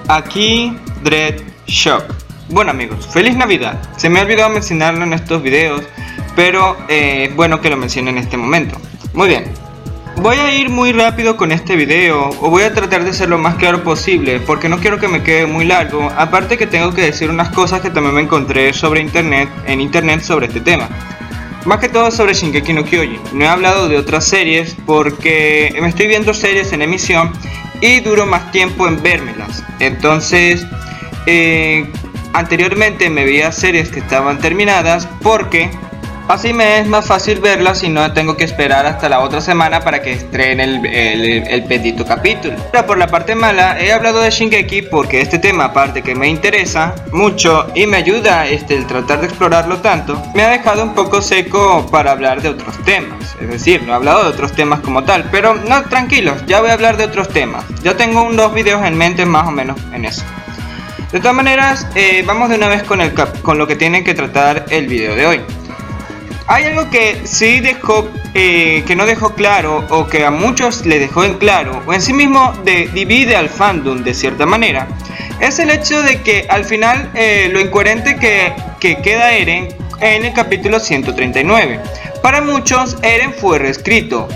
Aquí Dread Shock. Bueno amigos, feliz Navidad. Se me ha olvidado mencionarlo en estos videos, pero es bueno que lo mencione en este momento. Muy bien, voy a ir muy rápido con este video, o voy a tratar de ser lo más claro posible, porque no quiero que me quede muy largo. Aparte que tengo que decir unas cosas que también me encontré en internet sobre este tema. Más que todo sobre Shingeki no Kyojin. No he hablado de otras series porque me estoy viendo series en emisión y duro más tiempo en vérmelas. Entonces, anteriormente me veía series que estaban terminadas porque así me es más fácil verlas y no tengo que esperar hasta la otra semana para que estrene el bendito capítulo. Pero por la parte mala, he hablado de Shingeki porque este tema, aparte que me interesa mucho y me ayuda el tratar de explorarlo tanto, me ha dejado un poco seco para hablar de otros temas. Es decir, no he hablado de otros temas como tal, pero no, tranquilos, ya voy a hablar de otros temas. Ya tengo unos videos en mente más o menos en eso. De todas maneras, vamos de una vez con lo que tiene que tratar el video de hoy. Hay algo que sí dejó, que no dejó claro, o que a muchos le dejó en claro, o en sí mismo divide al fandom de cierta manera, es el hecho de que al final lo incoherente que queda Eren en el capítulo 139. Para muchos, Eren fue reescrito.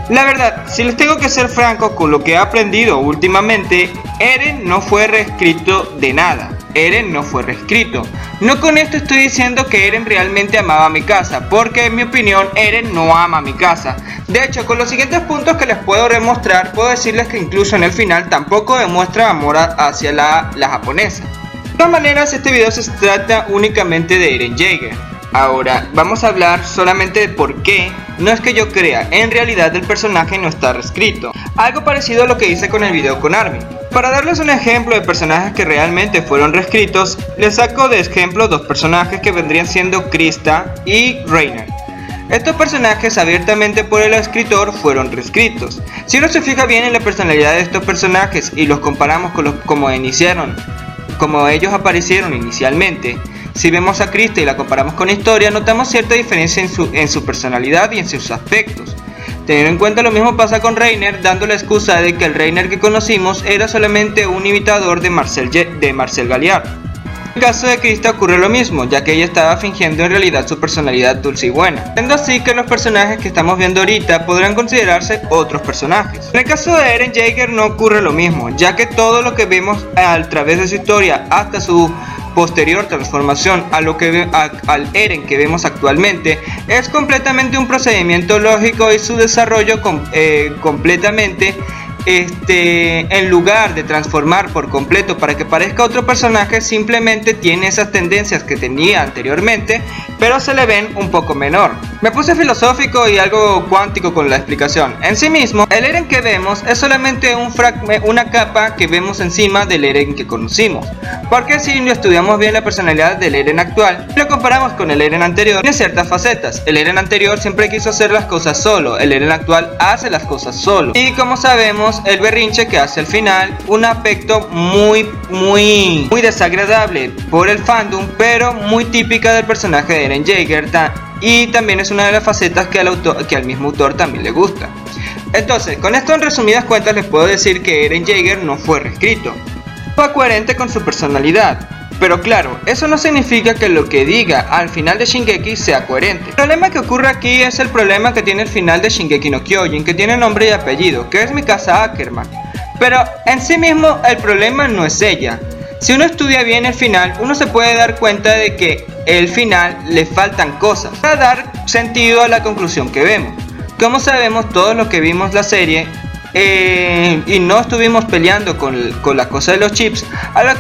La verdad, si les tengo que ser franco con lo que he aprendido últimamente, Eren no fue reescrito de nada. Eren no fue reescrito. No con esto estoy diciendo que Eren realmente amaba a Mikasa, porque en mi opinión Eren no ama a Mikasa. De hecho, con los siguientes puntos que les puedo demostrar, puedo decirles que incluso en el final tampoco demuestra amor hacia la japonesa. De todas maneras, este video se trata únicamente de Eren Yeager. Ahora, vamos a hablar solamente de por qué no es que yo crea, en realidad el personaje no está reescrito. Algo parecido a lo que hice con el video con Armin. Para darles un ejemplo de personajes que realmente fueron reescritos, les saco de ejemplo dos personajes que vendrían siendo Krista y Reiner. Estos personajes abiertamente por el escritor fueron reescritos. Si uno se fija bien en la personalidad de estos personajes y los comparamos con como ellos aparecieron inicialmente, si vemos a Krista y la comparamos con Historia, notamos cierta diferencia en su personalidad y en sus aspectos. Teniendo en cuenta lo mismo pasa con Reiner, dando la excusa de que el Reiner que conocimos era solamente un imitador de Marcel Galliard. En el caso de Krista ocurre lo mismo, ya que ella estaba fingiendo en realidad su personalidad dulce y buena, siendo así que los personajes que estamos viendo ahorita podrán considerarse otros personajes. En el caso de Eren Yeager no ocurre lo mismo, ya que todo lo que vemos a través de su historia hasta su posterior transformación al Eren que vemos actualmente es completamente un procedimiento lógico y su desarrollo completamente en lugar de transformar por completo para que parezca otro personaje, simplemente tiene esas tendencias que tenía anteriormente, pero se le ven un poco menor. Me puse filosófico y algo cuántico con la explicación. En sí mismo, el Eren que vemos es solamente una capa que vemos encima del Eren que conocimos, porque si estudiamos bien la personalidad del Eren actual y lo comparamos con el Eren anterior, tiene ciertas facetas. El Eren anterior siempre quiso hacer las cosas solo, el Eren actual hace las cosas solo, y como sabemos, el berrinche que hace al final, un aspecto muy desagradable por el fandom, pero muy típica del personaje de Eren Yeager, y también es una de las facetas que al mismo autor también le gusta. Entonces, con esto en resumidas cuentas les puedo decir que Eren Yeager no fue reescrito, fue coherente con su personalidad. Pero claro, eso no significa que lo que diga al final de Shingeki sea coherente. El problema que ocurre aquí es el problema que tiene el final de Shingeki no Kyojin, que tiene nombre y apellido, que es Mikasa Ackerman. Pero en sí mismo el problema no es ella. Si uno estudia bien el final, uno se puede dar cuenta de que el final le faltan cosas para dar sentido a la conclusión que vemos. Como sabemos, todos los que vimos la serie y no estuvimos peleando con la cosa de los chips,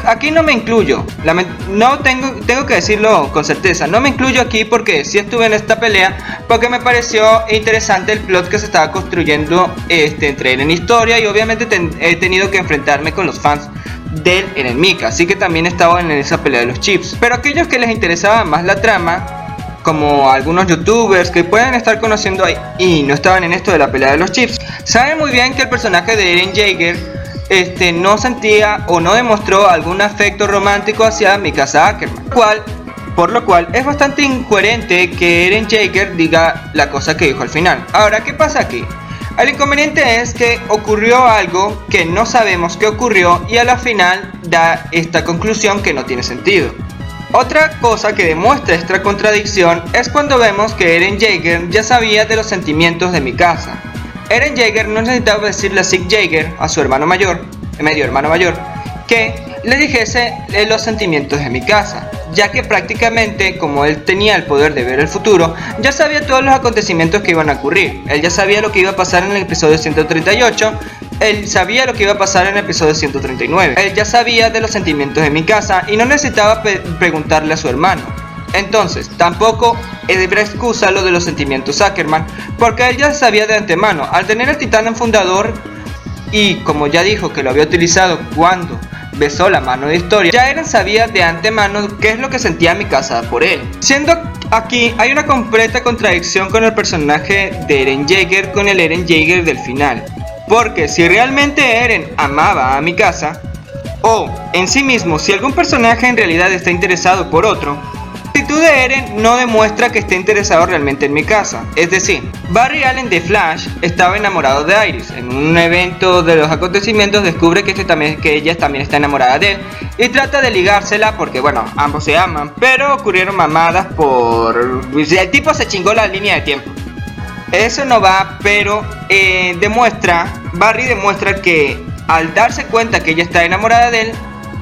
aquí no me incluyo, no tengo que decirlo con certeza, no me incluyo aquí porque sí estuve en esta pelea, porque me pareció interesante el plot que se estaba construyendo entre Eren y Historia, y obviamente he tenido que enfrentarme con los fans del Eren Mika, así que también estaba en esa pelea de los chips. Pero aquellos que les interesaba más la trama, como algunos youtubers que pueden estar conociendo ahí y no estaban en esto de la pelea de los chips, saben muy bien que el personaje de Eren Yeager no sentía o no demostró algún afecto romántico hacia Mikasa Ackerman, por lo cual es bastante incoherente que Eren Yeager diga la cosa que dijo al final. Ahora, ¿qué pasa aquí? El inconveniente es que ocurrió algo que no sabemos qué ocurrió y a la final da esta conclusión que no tiene sentido. Otra cosa que demuestra esta contradicción es cuando vemos que Eren Jaeger ya sabía de los sentimientos de Mikasa. Eren Jaeger no necesitaba decirle a Zeke Jaeger, a su hermano mayor, medio hermano mayor, que le dijese los sentimientos de Mikasa, ya que prácticamente, como él tenía el poder de ver el futuro, ya sabía todos los acontecimientos que iban a ocurrir. Él ya sabía lo que iba a pasar en el episodio 138, él sabía lo que iba a pasar en el episodio 139, él ya sabía de los sentimientos de Mikasa y no necesitaba preguntarle a su hermano. Entonces, tampoco habrá excusa lo de los sentimientos Ackerman, porque él ya sabía de antemano, al tener el titán fundador y como ya dijo que lo había utilizado cuando besó la mano de Historia, ya Eren sabía de antemano qué es lo que sentía Mikasa por él. Siendo aquí hay una completa contradicción con el personaje de Eren Jaeger con el Eren Jaeger del final, porque si realmente Eren amaba a Mikasa, o en sí mismo si algún personaje en realidad está interesado por otro, la actitud de Eren no demuestra que esté interesado realmente en Mikasa. Es decir, Barry Allen de Flash estaba enamorado de Iris. En un evento de los acontecimientos descubre que ella también está enamorada de él y trata de ligársela porque bueno, ambos se aman, pero ocurrieron mamadas por... el tipo se chingó la línea de tiempo. Eso no va, pero Barry demuestra que al darse cuenta que ella está enamorada de él,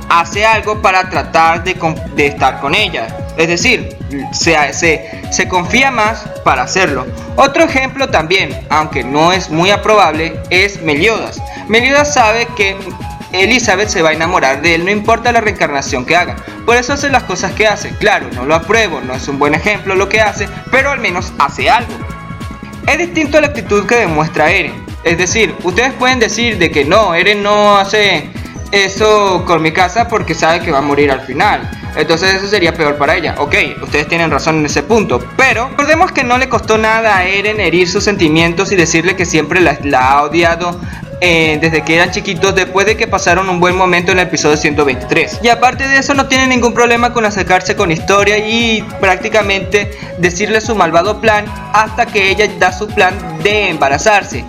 hace algo para tratar de estar con ella. Es decir, se confía más para hacerlo. Otro ejemplo también, aunque no es muy aprobable, es Meliodas. Meliodas sabe que Elizabeth se va a enamorar de él, no importa la reencarnación que haga. Por eso hace las cosas que hace. Claro, no lo apruebo, no es un buen ejemplo lo que hace, pero al menos hace algo. Es distinto a la actitud que demuestra Eren. Es decir, ustedes pueden decir de que no, Eren no hace eso con Mikasa porque sabe que va a morir al final, entonces eso sería peor para ella. Ok, ustedes tienen razón en ese punto, pero recordemos que no le costó nada a Eren herir sus sentimientos y decirle que siempre la ha odiado desde que eran chiquitos, después de que pasaron un buen momento en el episodio 123. Y aparte de eso no tiene ningún problema con acercarse con Historia y prácticamente decirle su malvado plan hasta que ella da su plan de embarazarse,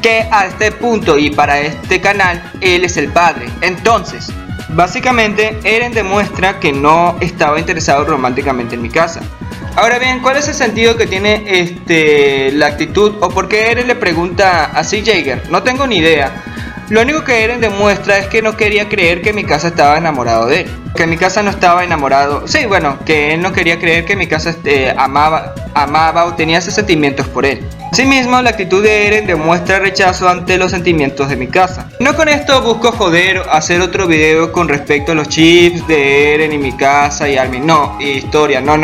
que a este punto y para este canal él es el padre. Entonces, básicamente Eren demuestra que no estaba interesado románticamente en Mikasa. Ahora bien, ¿cuál es el sentido que tiene la actitud o por qué Eren le pregunta a Zeke Jaeger? No tengo ni idea. Lo único que Eren demuestra es que no quería creer que Mikasa estaba enamorado de él, que Mikasa no estaba enamorado. Sí, bueno, que él no quería creer que Mikasa amaba o tenía esos sentimientos por él. Asimismo, la actitud de Eren demuestra rechazo ante los sentimientos de Mikasa. No con esto busco hacer otro video con respecto a los chips de Eren y Mikasa y Armin. No, y Historia, no.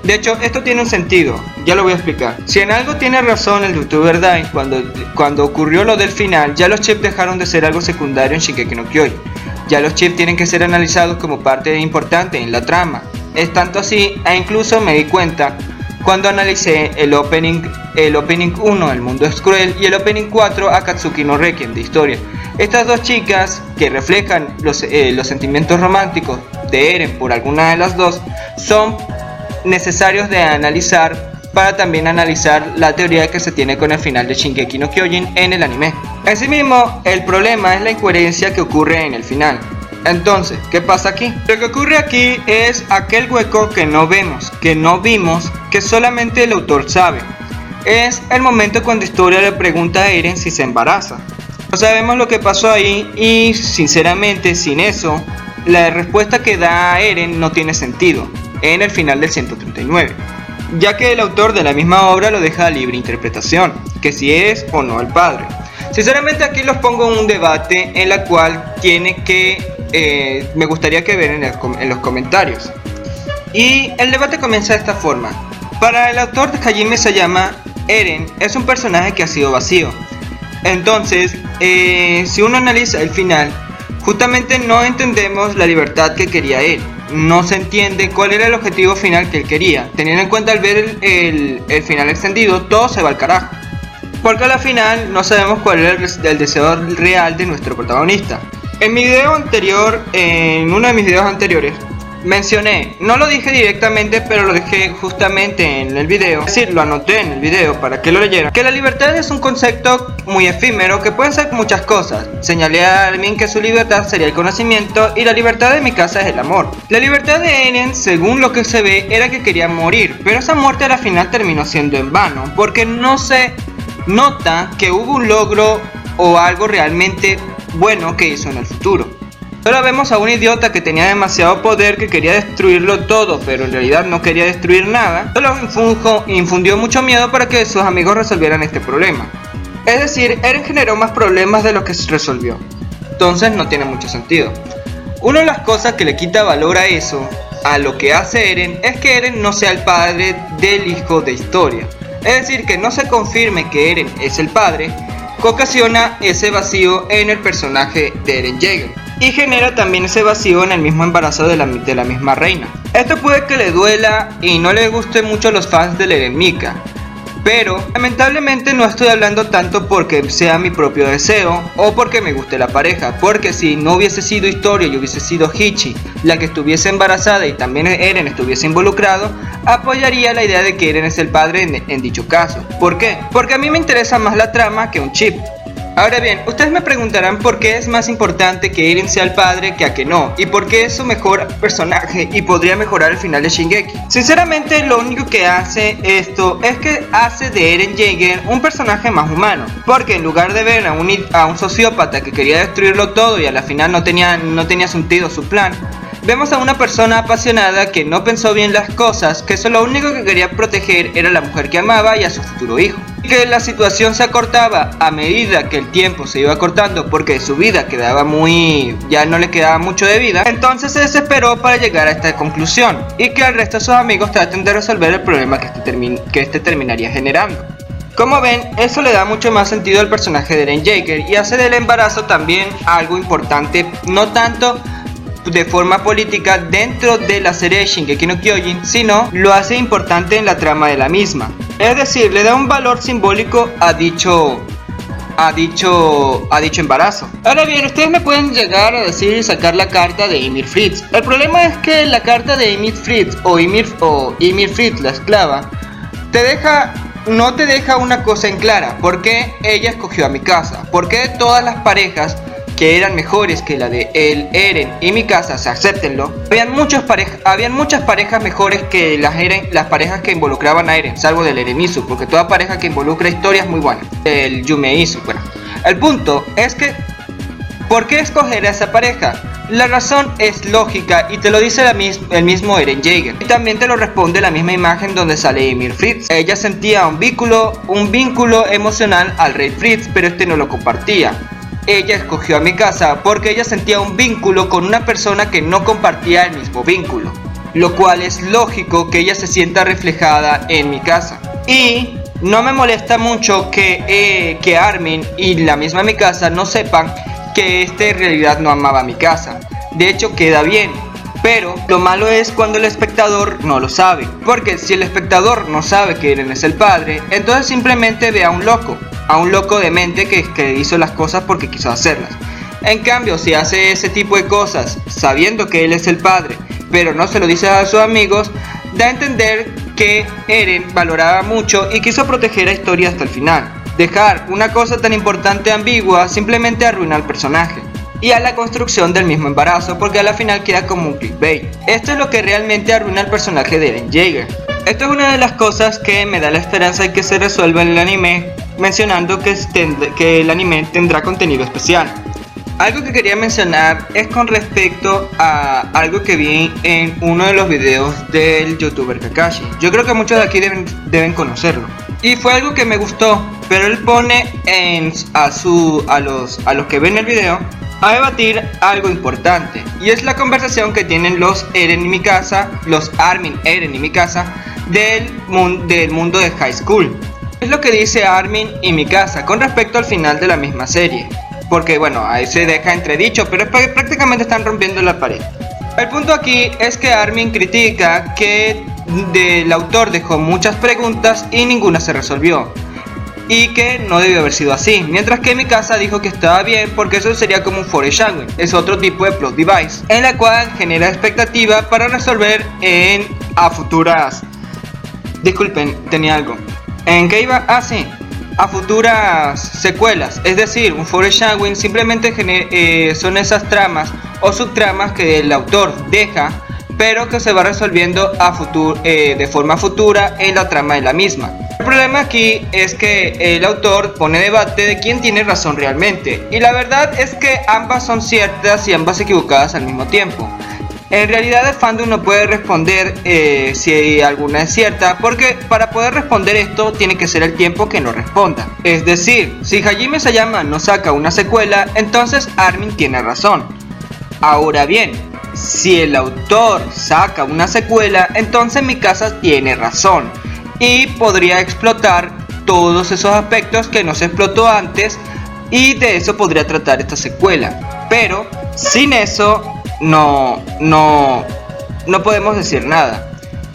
De hecho, esto tiene un sentido, ya lo voy a explicar. Si en algo tiene razón el youtuber Dai, cuando ocurrió lo del final, ya los chips dejaron de ser algo secundario en Shingeki no Kyojin. Ya los chips tienen que ser analizados como parte importante en la trama. Es tanto así, e incluso me di cuenta cuando analicé el opening 1, El mundo es cruel, y el opening 4, Akatsuki no Requiem, de Historia. Estas dos chicas que reflejan los sentimientos románticos de Eren por alguna de las dos son necesarios de analizar para también analizar la teoría que se tiene con el final de Shingeki no Kyojin en el anime. Asimismo, el problema es la incoherencia que ocurre en el final. Entonces, ¿qué pasa aquí? Lo que ocurre aquí es aquel hueco que no vimos, que solamente el autor sabe. Es el momento cuando Historia le pregunta a Eren si se embaraza. No sabemos lo que pasó ahí y sinceramente sin eso, la respuesta que da Eren no tiene sentido en el final del 139. Ya que el autor de la misma obra lo deja a libre interpretación, que si es o no el padre. Sinceramente aquí los pongo en un debate en la cual me gustaría que vean en los comentarios. Y el debate comienza de esta forma. Para el autor de Hajime Isayama, Eren es un personaje que ha sido vacío. Entonces, si uno analiza el final, justamente no entendemos la libertad que quería él. No se entiende cuál era el objetivo final que él quería. Teniendo en cuenta al ver el final extendido, todo se va al carajo. Porque a la final no sabemos cuál era el deseo real de nuestro protagonista. En uno de mis videos anteriores, mencioné, no lo dije directamente, pero lo dejé justamente en el video, es decir, lo anoté en el video para que lo leyeran, que la libertad es un concepto muy efímero que puede ser muchas cosas. Señalé a Armin que su libertad sería el conocimiento y la libertad de Mikasa es el amor. La libertad de Eren, según lo que se ve, era que quería morir, pero esa muerte al final terminó siendo en vano, porque no se nota que hubo un logro o algo realmente bueno que hizo en el futuro. Solo vemos a un idiota que tenía demasiado poder, que quería destruirlo todo, pero en realidad no quería destruir nada. Solo infundió mucho miedo para que sus amigos resolvieran este problema. Es decir, Eren generó más problemas de los que se resolvió. Entonces no tiene mucho sentido. Una de las cosas que le quita valor a eso, a lo que hace Eren, es que Eren no sea el padre del hijo de Historia. Es decir, que no se confirme que Eren es el padre, que ocasiona ese vacío en el personaje de Eren Yeager. Y genera también ese vacío en el mismo embarazo de la misma reina. Esto puede que le duela y no le guste mucho a los fans del Eren Mika, pero lamentablemente no estoy hablando tanto porque sea mi propio deseo o porque me guste la pareja, porque si no hubiese sido Historia y hubiese sido Hichi la que estuviese embarazada y también Eren estuviese involucrado, apoyaría la idea de que Eren es el padre en dicho caso. ¿Por qué? Porque a mí me interesa más la trama que un chip. Ahora bien, ustedes me preguntarán por qué es más importante que Eren sea el padre que a que no, y por qué es su mejor personaje y podría mejorar el final de Shingeki. Sinceramente, lo único que hace esto es que hace de Eren Yeager un personaje más humano, porque en lugar de ver a un sociópata que quería destruirlo todo y a la final no tenía sentido su plan, vemos a una persona apasionada que no pensó bien las cosas, que lo único que quería proteger era la mujer que amaba y a su futuro hijo. Y que la situación se acortaba a medida que el tiempo se iba acortando porque su vida ya no le quedaba mucho de vida, entonces se desesperó para llegar a esta conclusión y que al resto de sus amigos traten de resolver el problema que este terminaría generando. Como ven, eso le da mucho más sentido al personaje de Eren Yeager y hace del embarazo también algo importante, no tanto de forma política dentro de la serie de Shingeki no Kyojin, sino lo hace importante en la trama de la misma. Es decir, le da un valor simbólico a dicho embarazo. Ahora bien, ustedes me pueden llegar a decir y sacar la carta de Ymir Fritz. El problema es que la carta de Ymir Fritz o Ymir Fritz la esclava no te deja una cosa en clara. ¿Por qué ella escogió a Mikasa? ¿Por qué todas las parejas que eran mejores que la de Eren y Mikasa, acéptenlo, habían muchas parejas mejores que las parejas que involucraban a Eren, salvo del Erenizu, porque toda pareja que involucra historia es muy buena, el Yumeizu. Bueno, el punto es que ¿por qué escoger a esa pareja? La razón es lógica y te lo dice el mismo Eren Yeager, y también te lo responde la misma imagen donde sale Ymir Fritz. Ella sentía un vínculo emocional al rey Fritz, pero este no lo compartía. Ella escogió a Mikasa porque ella sentía un vínculo con una persona que no compartía el mismo vínculo, lo cual es lógico que ella se sienta reflejada en Mikasa. Y no me molesta mucho que Armin y la misma Mikasa no sepan que en realidad no amaba a Mikasa. De hecho, queda bien, pero lo malo es cuando el espectador no lo sabe, porque si el espectador no sabe que Eren es el padre, entonces simplemente ve a un loco de mente que hizo las cosas porque quiso hacerlas. En cambio, si hace ese tipo de cosas sabiendo que él es el padre, pero no se lo dice a sus amigos, da a entender que Eren valoraba mucho y quiso proteger a Historia hasta el final. Dejar una cosa tan importante ambigua simplemente arruina al personaje y a la construcción del mismo embarazo, porque a la final queda como un clickbait. Esto es lo que realmente arruina al personaje de Eren Yeager. Esto es una de las cosas que me da la esperanza de que se resuelva en el anime, mencionando que el anime tendrá contenido especial. Algo que quería mencionar es con respecto a algo que vi en uno de los videos del youtuber Kakashi. Yo creo que muchos de aquí deben conocerlo. Y fue algo que me gustó, pero él pone a los que ven el video a debatir algo importante, y es la conversación que tienen los Armin, Eren y Mikasa del mundo de High School. Es lo que dice Armin y Mikasa con respecto al final de la misma serie, porque bueno, ahí se deja entredicho, pero prácticamente están rompiendo la pared. El punto aquí es que Armin critica que el autor dejó muchas preguntas y ninguna se resolvió. y que no debió haber sido así, mientras que Mikasa dijo que estaba bien porque eso sería como un foreshadowing, es otro tipo de plot device, en la cual genera expectativa para resolver a futuras... Disculpen, tenía algo. ¿En qué iba? Ah, sí. A futuras secuelas, es decir, un foreshadowing simplemente son esas tramas o subtramas que el autor deja, pero que se va resolviendo de forma futura en la trama de la misma. El problema aquí es que el autor pone debate de quién tiene razón realmente, y la verdad es que ambas son ciertas y ambas equivocadas al mismo tiempo. En realidad el fandom no puede responder si alguna es cierta, porque para poder responder esto tiene que ser el tiempo que no responda. Es decir, si Hajime Sayama no saca una secuela, entonces Armin tiene razón. Ahora bien, si el autor saca una secuela, entonces Mikasa tiene razón y podría explotar todos esos aspectos que no se explotó antes, y de eso podría tratar esta secuela. Pero sin eso no podemos decir nada.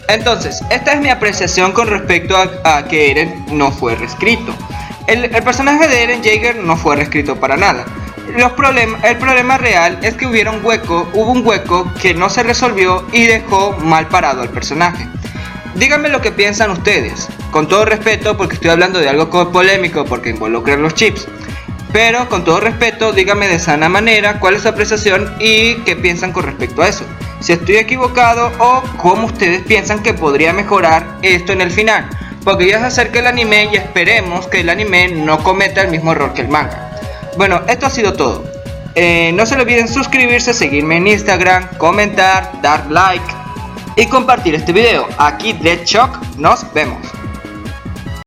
Entonces, esta es mi apreciación con respecto a que Eren no fue reescrito. El personaje de Eren Jaeger no fue reescrito para nada. El problema real es que hubo un hueco que no se resolvió y dejó mal parado al personaje. Díganme lo que piensan ustedes, con todo respeto, porque estoy hablando de algo polémico porque involucran los chips. Pero con todo respeto, díganme de sana manera cuál es su apreciación y qué piensan con respecto a eso. Si estoy equivocado o cómo ustedes piensan que podría mejorar esto en el final. Porque ya se acerca el anime y esperemos que el anime no cometa el mismo error que el manga. Bueno, esto ha sido todo. No se olviden suscribirse, seguirme en Instagram, comentar, dar like y compartir este video. Aquí Deadshock, nos vemos.